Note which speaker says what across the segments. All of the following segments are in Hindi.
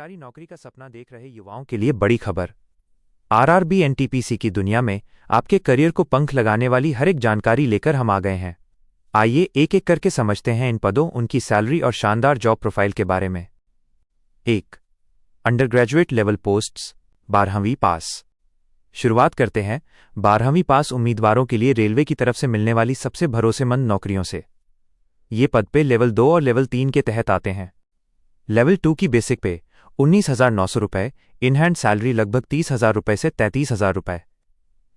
Speaker 1: सरकारी नौकरी का सपना देख रहे युवाओं के लिए बड़ी खबर। आरआरबी एनटीपीसी की दुनिया में आपके करियर को पंख लगाने वाली हर एक जानकारी लेकर हम आ गए हैं। आइए एक एक करके समझते हैं इन पदों, उनकी सैलरी और शानदार जॉब प्रोफाइल के बारे में। 1. अंडरग्रेजुएट लेवल पोस्ट्स, 12वीं पास। शुरुआत करते हैं 12वीं पास उम्मीदवारों के लिए रेलवे की तरफ से मिलने वाली सबसे भरोसेमंद नौकरियों से। ये पद पे लेवल 2 और लेवल 3 के तहत आते हैं। लेवल 2 की बेसिक पे 19,900 रुपये, इन हैंड सैलरी लगभग 30,000 रुपये से 33,000 रुपये।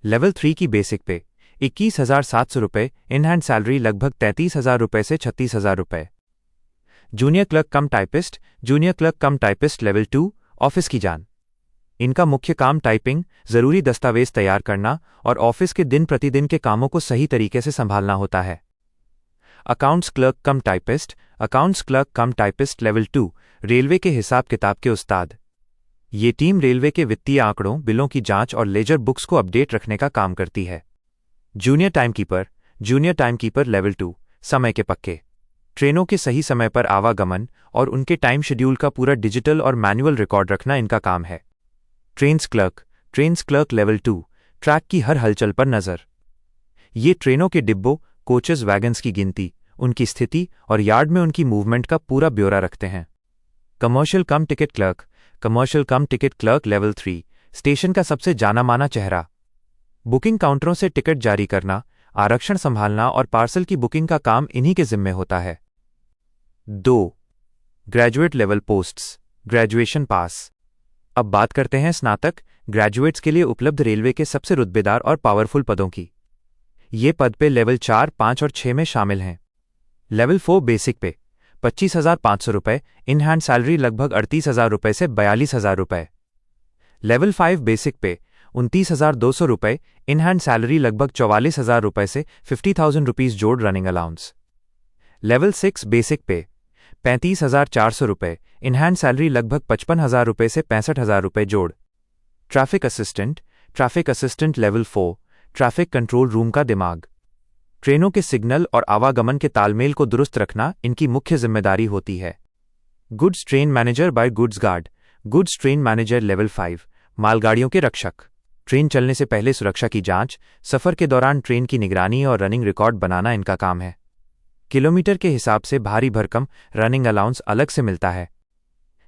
Speaker 1: लेवल 3 की बेसिक पे 21,700 रुपये, इन हैंड सैलरी लगभग 33,000 रुपये से 36,000 रुपये। जूनियर क्लर्क कम टाइपिस्ट, जूनियर क्लर्क कम टाइपिस्ट लेवल 2, ऑफिस की जान। इनका मुख्य काम टाइपिंग, ज़रूरी दस्तावेज तैयार करना और ऑफिस के दिन प्रतिदिन के कामों को सही तरीके से संभालना होता है। अकाउंट्स क्लर्क कम टाइपिस्ट, अकाउंट्स क्लर्क कम टाइपिस्ट लेवल 2, रेलवे के हिसाब किताब के उस्ताद। ये टीम रेलवे के वित्तीय आंकड़ों, बिलों की जांच और लेजर बुक्स को अपडेट रखने का काम करती है। Junior timekeeper, junior timekeeper level 2, समय के पक्के। ट्रेनों के सही समय पर आवागमन और उनके टाइम शेड्यूल का पूरा डिजिटल और मैनुअल रिकॉर्ड रखना इनका काम है। Trains clerk, trains clerk level 2, track की हर हलचल पर नज़र। ये ट्रेनों के डिब्बों, कोचेस, वैगन्स की गिनती, उनकी स्थिति और यार्ड में उनकी मूवमेंट का पूरा ब्यौरा रखते हैं। कमर्शियल कम टिकट क्लर्क, कमर्शियल कम टिकट क्लर्क लेवल 3, स्टेशन का सबसे जाना माना चेहरा। बुकिंग काउंटरों से टिकट जारी करना, आरक्षण संभालना और पार्सल की बुकिंग का काम इन्हीं के जिम्मे होता है। 2. Graduate level posts, graduation pass. अब बात करते हैं स्नातक, ग्रेजुएट्स के लिए उपलब्ध रेलवे के सबसे रुतबेदार और पावरफुल पदों की। ये पद पे लेवल 4, 5 और 6 में शामिल हैं। लेवल 4 बेसिक पे 25,500 रुपये, इन हैंड सैलरी लगभग 38,000 रुपये से 42,000 रुपये। लेवल 5 बेसिक पे 29,200 रुपये, इन हैंड सैलरी लगभग 44,000 रुपये से 50,000 रुपीज़ जोड़ रनिंग अलाउंस। लेवल 6 बेसिक पे 35,400 रुपये, इन हैंड सैलरी लगभग 55,000 रुपये से 65,000 रुपये जोड़। Traffic assistant, traffic assistant level 4, traffic control room का दिमाग। ट्रेनों के सिग्नल और आवागमन के तालमेल को दुरुस्त रखना इनकी मुख्य जिम्मेदारी होती है। Goods train manager by goods guard, goods train manager level 5, मालगाड़ियों के रक्षक। ट्रेन चलने से पहले सुरक्षा की जांच, सफर के दौरान ट्रेन की निगरानी और रनिंग रिकॉर्ड बनाना इनका काम है। किलोमीटर के हिसाब से भारी भरकम रनिंग अलाउंस अलग से मिलता है।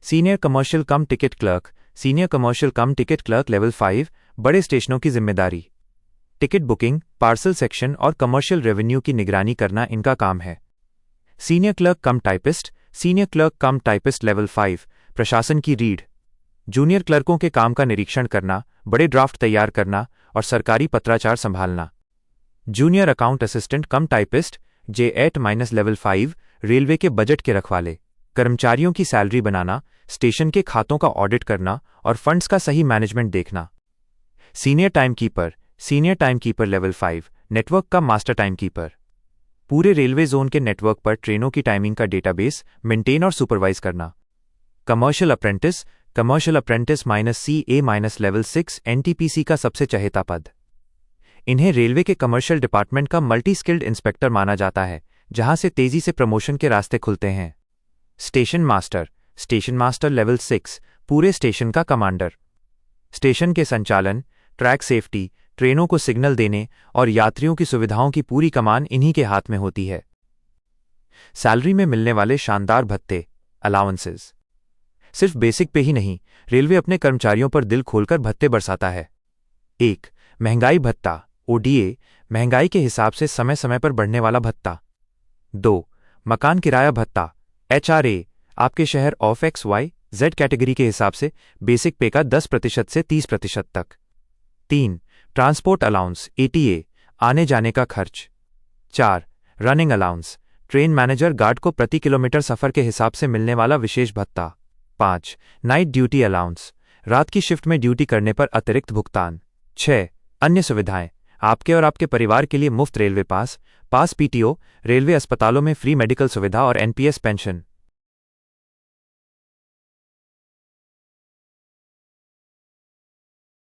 Speaker 1: सीनियर कमर्शियल कम टिकट क्लर्क, सीनियर कमर्शियल कम टिकट क्लर्क लेवल 5, बड़े स्टेशनों की जिम्मेदारी। टिकट बुकिंग, पार्सल सेक्शन और कमर्शियल रेवेन्यू की निगरानी करना इनका काम है। सीनियर क्लर्क कम टाइपिस्ट, सीनियर क्लर्क कम टाइपिस्ट लेवल 5, प्रशासन की रीढ़। जूनियर क्लर्कों के काम का निरीक्षण करना, बड़े ड्राफ्ट तैयार करना और सरकारी पत्राचार संभालना। जूनियर अकाउंट असिस्टेंट कम टाइपिस्ट J8- लेवल 5, रेलवे के बजट के रखवाले। कर्मचारियों की सैलरी बनाना, स्टेशन के खातों का ऑडिट करना और फंड्स का सही मैनेजमेंट देखना। Senior timekeeper, senior timekeeper level 5, network का मास्टर टाइमकीपर। पूरे रेलवे जोन के नेटवर्क पर ट्रेनों की टाइमिंग का डेटाबेस मेंटेन और सुपरवाइज करना। Commercial apprentice, commercial apprentice -CA- level 6, NTPC का सबसे चहेता पद। इन्हें रेलवे के कमर्शियल डिपार्टमेंट का मल्टी स्किल्ड इंस्पेक्टर माना जाता है, जहां से तेजी से प्रमोशन के रास्ते खुलते हैं। Station master, station master level 6, पूरे स्टेशन का कमांडर। स्टेशन के संचालन, ट्रैक सेफ्टी, ट्रेनों को सिग्नल देने और यात्रियों की सुविधाओं की पूरी कमान इन्हीं के हाथ में होती है। सैलरी में मिलने वाले शानदार भत्ते, अलाउंसेस। सिर्फ बेसिक पे ही नहीं, रेलवे अपने कर्मचारियों पर दिल खोलकर भत्ते बरसाता है। 1. महंगाई भत्ता, ODA, महंगाई के हिसाब से समय समय पर बढ़ने वाला भत्ता। 2. मकान किराया भत्ता, HRA, आपके शहर ऑफ XYZ कैटेगरी के हिसाब से बेसिक पे का 10% से 30% तक। 3. ट्रांसपोर्ट अलाउंस, ATA, आने जाने का खर्च। 4. Running allowance, train manager guard को प्रति किलोमीटर सफर के हिसाब से मिलने वाला विशेष भत्ता। 5. नाइट ड्यूटी अलाउंस, रात की शिफ्ट में ड्यूटी करने पर अतिरिक्त भुगतान। 6. अन्य सुविधाएं, आपके और आपके परिवार के लिए मुफ्त रेलवे पास, PTO, रेलवे अस्पतालों में फ्री मेडिकल सुविधा और NPS पेंशन।